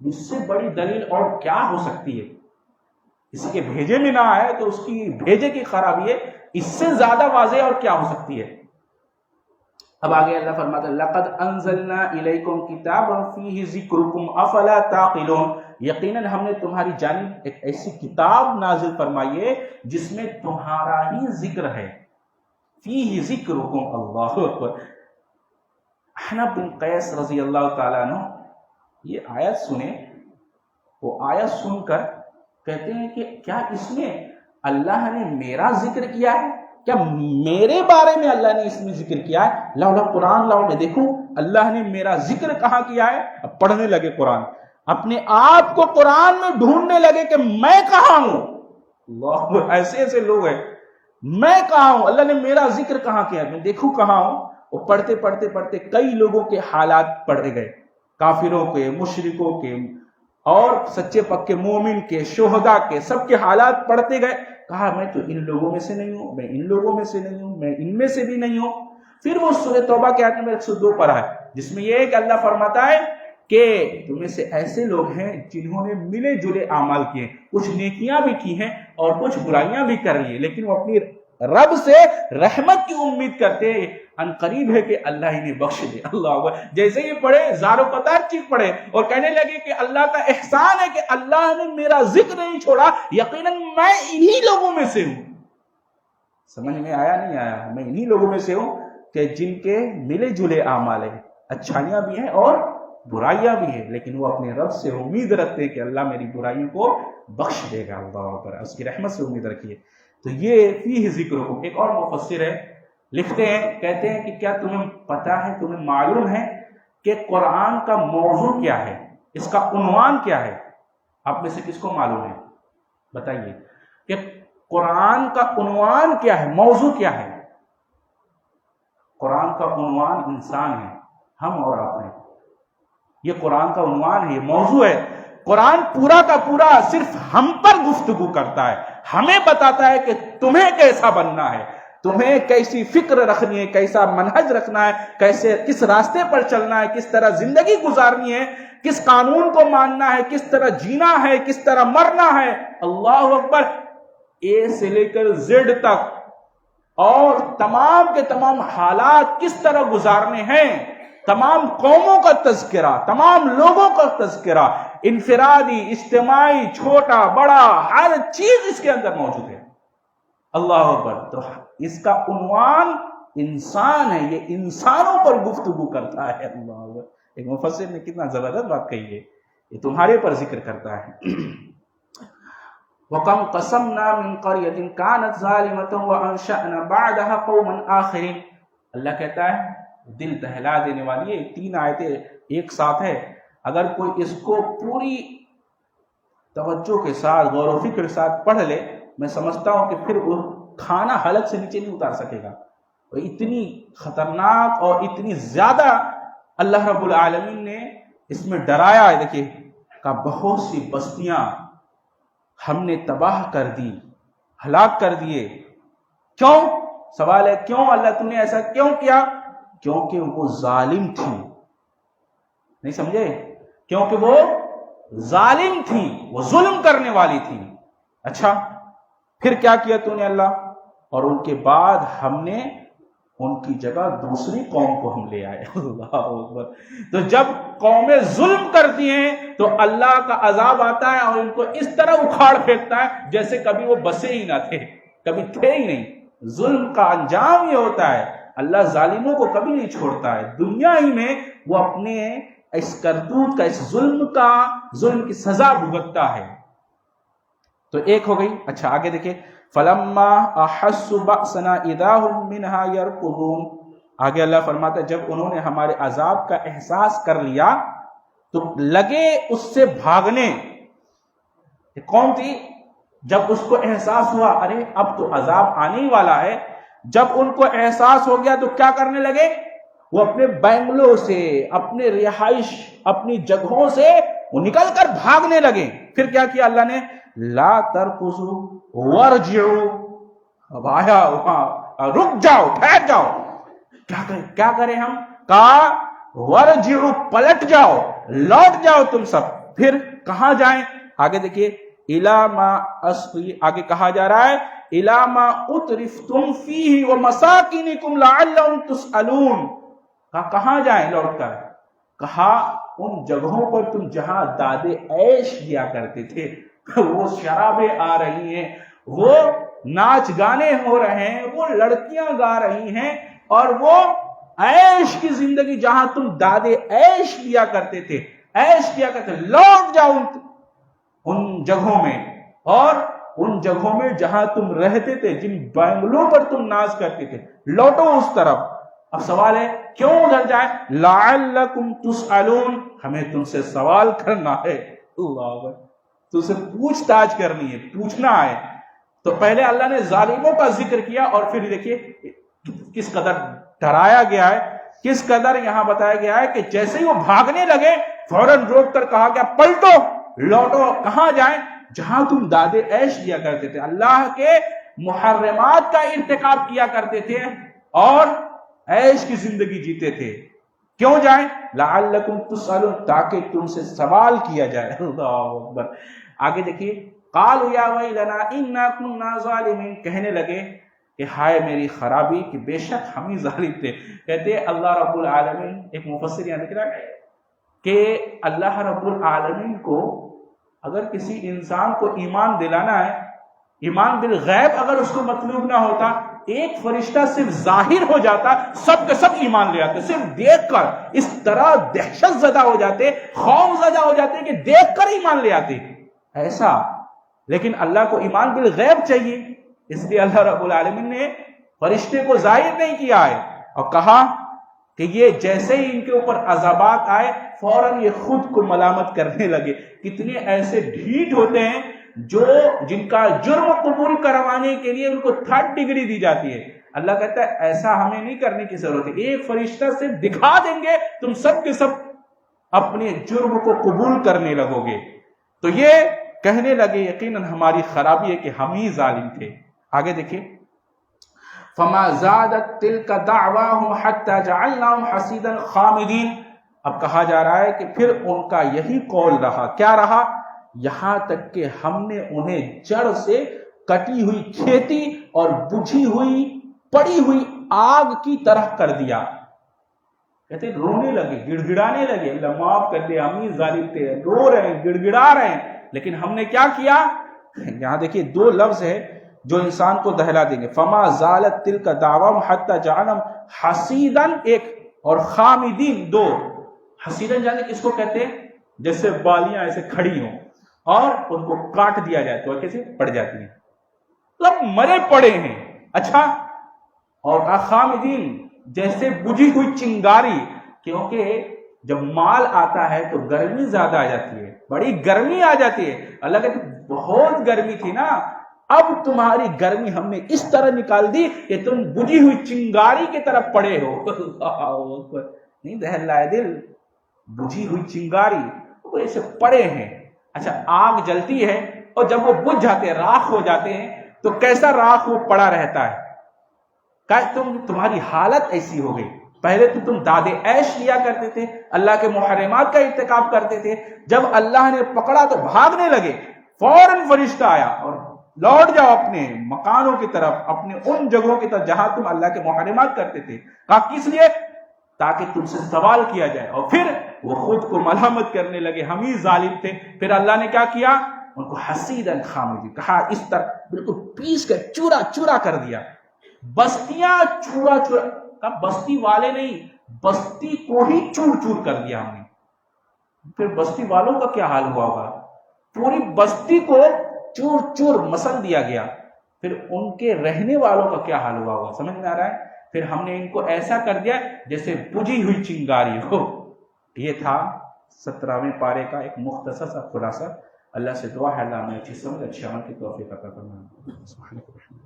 اس سے بڑی دلیل اور کیا ہو سکتی ہے؟ کسی کے بھیجے میں نہ آئے تو اس کی بھیجے کی خرابی ہے، اس سے زیادہ واضح اور کیا ہو سکتی ہے؟ اب آگے اللہ فرماتا ہے لقد انزلنا الیکم کتابا فیہ ذکرکم افلا تعقلون، یقیناً ہم نے تمہاری جانب ایک ایسی کتاب نازل فرمائی ہے جس میں تمہارا ہی ذکر ہے، فیہ ذکرکم، اللہ اکبر۔ حنف بن قیس رضی اللہ تعالیٰ عنہ یہ آیت سنے، وہ آیت سن کر کہتے ہیں کہ کیا اس میں اللہ نے میرا ذکر کیا ہے؟ کیا میرے بارے میں اللہ نے اس میں ذکر کیا ہے؟ لاؤ قرآن لاؤ میں دیکھوں اللہ نے میرا ذکر کہاں کیا ہے۔ اب پڑھنے لگے قرآن، اپنے آپ کو قرآن میں ڈھونڈنے لگے کہ میں کہاں ہوں۔ اللہ، ایسے ایسے لوگ ہیں، میں کہاں ہوں، اللہ نے میرا ذکر کہاں کیا، میں دیکھوں کہاں ہوں۔ وہ پڑھتے پڑھتے پڑھتے کئی لوگوں کے حالات پڑھے گئے، کافروں کے، مشرکوں کے اور سچے پکے مومن کے، شہداء کے، سب کے حالات پڑھتے گئے۔ کہا میں تو ان لوگوں میں سے نہیں ہوں، میں ان لوگوں میں سے نہیں ہوں، میں ان میں سے بھی نہیں ہوں۔ پھر وہ سورہ توبہ کے آیت نمبر 102 پڑھا ہے، جس میں یہ ہے کہ اللہ فرماتا ہے کہ تم میں سے ایسے لوگ ہیں جنہوں نے ملے جلے اعمال کیے، کچھ نیکیاں بھی کی ہیں اور کچھ برائیاں بھی کر لی، لیکن وہ اپنی رب سے رحمت کی امید کرتے ہیں، ان قریب ہے کہ اللہ انہیں بخش دے۔ اللہ اکبر۔ جیسے یہ پڑھے زارو قطار چیز پڑھے اور کہنے لگے کہ اللہ کا احسان ہے کہ اللہ نے میرا ذکر نہیں چھوڑا، یقیناً میں انہی لوگوں میں سے ہوں۔ سمجھ میں آیا نہیں آیا؟ میں انہی لوگوں میں سے ہوں کہ جن کے ملے جلے اعمال ہیں، اچھائیاں بھی ہیں اور برائیاں بھی ہیں، لیکن وہ اپنے رب سے امید رکھتے ہیں کہ اللہ میری برائیوں کو بخش دے گا، اللہ اکبر، اس کی رحمت سے امید رکھیے۔ تو یہ فیہ ذکرکم۔ ایک اور مفسر ہے، لکھتے ہیں، کہتے ہیں کہ کیا تمہیں پتا ہے، تمہیں معلوم ہے کہ قرآن کا موضوع کیا ہے، اس کا عنوان کیا ہے؟ آپ میں سے کس کو معلوم ہے؟ بتائیے کہ قرآن کا عنوان کیا ہے، موضوع کیا ہے؟ قرآن کا عنوان انسان ہے، ہم اور آپ ہیں۔ یہ قرآن کا عنوان ہے، یہ موضوع ہے۔ قرآن پورا کا پورا صرف ہم پر گفتگو کرتا ہے، ہمیں بتاتا ہے کہ تمہیں کیسا بننا ہے، تمہیں کیسی فکر رکھنی ہے، کیسا منہج رکھنا ہے، کس راستے پر چلنا ہے، کس طرح زندگی گزارنی ہے، کس قانون کو ماننا ہے، کس طرح جینا ہے، کس طرح مرنا ہے۔ اللہ اکبر۔ اے سے لے کر زیڈ تک اور تمام کے تمام حالات کس طرح گزارنے ہیں، تمام قوموں کا تذکرہ، تمام لوگوں کا تذکرہ، انفرادی، اجتماعی، چھوٹا بڑا، ہر چیز اس کے اندر موجود ہے۔ اللہ اکبر۔ تو اس کا عنوان انسان ہے، یہ انسانوں پر گفتگو کرتا ہے۔ اللہ اکبر۔ ایک مفسر نے کتنا زبردست بات کہی ہے، یہ تمہارے پر ذکر کرتا ہے۔ وَقَمْ قَسَمْنَا مِنْ قَرْيَةٍ كَانَتْ ظَالِمَةً وَأَنشَأْنَا بَعْدَهَا قَوْمًا آخَرِينَ۔ اللہ کہتا ہے، دل دہلا دینے والی ہے، 3 آیتیں ایک ساتھ ہے، اگر کوئی اس کو پوری توجہ کے ساتھ، غور و فکر کے ساتھ پڑھ لے، میں سمجھتا ہوں کہ پھر وہ کھانا حلق سے نیچے نہیں اتار سکے گا۔ اور اتنی خطرناک اور اتنی زیادہ اللہ رب العالمین نے اس میں ڈرایا ہے۔ دیکھیے کہ بہت سی بستیاں ہم نے تباہ کر دی، ہلاک کر دیے۔ کیوں؟ سوال ہے کیوں اللہ تم نے ایسا کیوں کیا؟ کیونکہ وہ ظالم تھی۔ نہیں سمجھے؟ کیونکہ وہ ظالم تھی، وہ ظلم کرنے والی تھی۔ اچھا پھر کیا کیا تو نے اللہ؟ اور ان کے بعد ہم نے ان کی جگہ دوسری قوم کو ہم لے آئے۔ اللہ اکبر۔ تو جب قومیں ظلم کرتی ہیں تو اللہ کا عذاب آتا ہے اور ان کو اس طرح اکھاڑ پھینکتا ہے جیسے کبھی وہ بسے ہی نہ تھے، کبھی تھے ہی نہیں۔ ظلم کا انجام یہ ہوتا ہے، اللہ ظالموں کو کبھی نہیں چھوڑتا ہے، دنیا ہی میں وہ اپنے اس کرتوت کا، اس ظلم کی سزا بھگتتا ہے۔ تو ایک ہو گئی۔ اچھا آگے دیکھیں، فلما احسوا بأسنا اذا هم منها يركضون۔ آگے اللہ فرماتا ہے جب انہوں نے ہمارے عذاب کا احساس کر لیا تو لگے اس سے بھاگنے۔ کون تھی؟ جب اس کو احساس ہوا ارے اب تو عذاب آنے ہی والا ہے، جب ان کو احساس ہو گیا تو کیا کرنے لگے؟ وہ اپنے بنگلوں سے، اپنے رہائش، اپنی جگہوں سے وہ نکل کر بھاگنے لگے۔ پھر کیا کیا اللہ نے؟ لا ترکضوا وارجعوا۔ اب آیا وہاں، رک جاؤ، ٹھہر جاؤ۔ کیا کریں ہم؟ کہا وارجعوا، پلٹ جاؤ، لوٹ جاؤ تم سب۔ پھر کہاں جائیں؟ آگے دیکھیے، الا ما اسقی، آگے کہا جا رہا ہے الا ما اترفتم فیہ ومساکنکم لعلہم تسألون، کہاں جائیں لوٹ کر؟ کہا ان جگہوں پر تم جہاں دادے عیش کیا کرتے تھے، وہ شرابیں آ رہی ہیں، وہ ناچ گانے ہو رہے ہیں، وہ لڑکیاں گا رہی ہیں، اور وہ عیش کی زندگی جہاں تم دادے عیش کیا کرتے تھے، عیش کیا کرتے تھے، لوٹ جاؤ ان جگہوں میں، اور ان جگہوں میں جہاں تم رہتے تھے، جن بنگلوں پر تم ناز کرتے تھے، لوٹو اس طرف۔ اب سوال ہے کیوں ادھر جائیں؟ لعلکم تسألون، ہمیں تم سے سوال کرنا ہے، اللہ اکبر، تم سے پوچھ تاچھ کرنی ہے، پوچھنا ہے۔ تو پہلے اللہ نے ظالموں کا ذکر کیا، اور پھر دیکھیے کس قدر ڈرایا گیا ہے، کس قدر یہاں بتایا گیا ہے کہ جیسے ہی وہ بھاگنے لگے فوراً روک کر کہا گیا پلٹو، لوٹو، کہاں جائیں؟ جہاں تم دادے عیش کیا کرتے تھے، اللہ کے محرمات کا ارتکاب کیا کرتے تھے اور عیش کی زندگی جیتے تھے۔ کیوں جائیں؟ لعلکم تسألون، تاکہ تم سے سوال کیا جائے، اللہ اکبر۔ آگے دیکھیے قالوا یا ویلنا انا کنا ظالمین، کہنے لگے کہ ہائے میری خرابی، کہ بے شک ہم ہی ظالم تھے۔ کہتے ہیں اللہ رب العالمین، ایک مفسر یہاں لکھ رہا ہے کہ اللہ رب العالمین کو اگر کسی انسان کو ایمان دلانا ہے، ایمان بالغیب اگر اس کو مطلوب نہ ہوتا، ایک فرشتہ صرف ظاہر ہو جاتا، سب کے سب ایمان لے آتے، صرف دیکھ کر اس طرح دہشت زدہ ہو جاتے، خوف زدہ ہو جاتے کہ دیکھ کر ایمان لے آتے ایسا۔ لیکن اللہ کو ایمان بالغیب چاہیے، اس لیے اللہ رب العالمین نے فرشتے کو ظاہر نہیں کیا ہے، اور کہا کہ یہ جیسے ہی ان کے اوپر عذابات آئے فوراً یہ خود کو ملامت کرنے لگے۔ کتنے ایسے ڈھیٹ ہوتے ہیں جو جن کا جرم قبول کروانے کے لیے ان کو 3rd ڈگری دی جاتی ہے۔ اللہ کہتا ہے ایسا ہمیں نہیں کرنے کی ضرورت ہے، ایک فرشتہ سے دکھا دیں گے، تم سب کے سب اپنے جرم کو قبول کرنے لگو گے۔ تو یہ کہنے لگے یقیناً ہماری خرابی ہے کہ ہم ہی ظالم تھے۔ آگے دیکھیں فما زادت تلک دعواہم حتی جعلناہم حصیدا خامدین، اب کہا جا رہا ہے کہ پھر ان کا یہی قول رہا، کیا رہا؟ یہاں تک کہ ہم نے انہیں جڑ سے کٹی ہوئی کھیتی اور بجھی ہوئی پڑی ہوئی آگ کی طرح کر دیا۔ کہتے رونے لگے، گڑ گڑانے لگے، اللہ معاف کر دے ہم ہی ظالم تھے، رو رہے ہیں، گڑ گڑا رہے ہیں، لیکن ہم نے کیا کیا؟ یہاں دیکھیے 2 لفظ ہے جو انسان کو دہلا دیں گے، فما زالت تلک دعواہم حتی جعلناہم حصیداً ایک، اور خامدین 2۔ حصیداً جانے کس کو کہتے ہیں؟ جیسے بالیاں ایسے کھڑی ہوں اور ان کو کاٹ دیا جائے تو کیسے پڑ جاتی ہیں، مطلب مرے پڑے ہیں۔ اچھا، اور خامدین جیسے بجھی ہوئی چنگاری، کیونکہ جب مال آتا ہے تو گرمی زیادہ آ جاتی ہے، بڑی گرمی آ جاتی ہے۔ اللہ کہتے بہت گرمی تھی نا، اب تمہاری گرمی ہم نے اس طرح نکال دی کہ تم بجھی ہوئی چنگاری کی طرف پڑے ہو۔ نہیں دہل لائے دل، بجھی ہوئی چنگاری، وہ ایسے پڑے ہیں۔ اچھا، آگ جلتی ہے اور جب وہ بجھ جاتے ہیں، راکھ ہو جاتے ہیں، تو کیسا راکھ وہ پڑا رہتا ہے؟ کہ تمہاری حالت ایسی ہو گئی۔ پہلے تو تم دادے عیش لیا کرتے تھے، اللہ کے محرمات کا ارتکاب کرتے تھے، جب اللہ نے پکڑا تو بھاگنے لگے، فوراً فرشتہ آیا اور لوٹ جاؤ اپنے مکانوں کی طرف، اپنے ان جگہوں کی طرف جہاں تم اللہ کے محرمات کرتے تھے۔ کہا کس لیے؟ تاکہ تم سے سوال کیا جائے، اور پھر وہ خود کو ملامت کرنے لگے ہم ہی ظالم تھے۔ پھر اللہ نے کیا کیا؟ ان کو حصیداً خامدین کہا، اس طرح بالکل پیس کر چورا چورا کر دیا، بستیاں چورا چورا، کہا بستی والے نہیں، بستی کو ہی چور چور کر دیا ہم نے۔ پھر بستی والوں کا کیا حال ہوا ہوگا؟ پوری بستی کو چور چور مسل دیا گیا، پھر ان کے رہنے والوں کا کیا حال ہوا ہوگا؟ سمجھ میں آ رہا ہے؟ پھر ہم نے ان کو ایسا کر دیا جیسے بجھی ہوئی چنگاری ہو۔ یہ تھا 17ویں پارے کا ایک مختصر سا خلاصہ۔ اللہ سے دعا ہے اللہ ہمیں اچھی سمجھ، اچھی عمل کی توفیق عطا فرمائے۔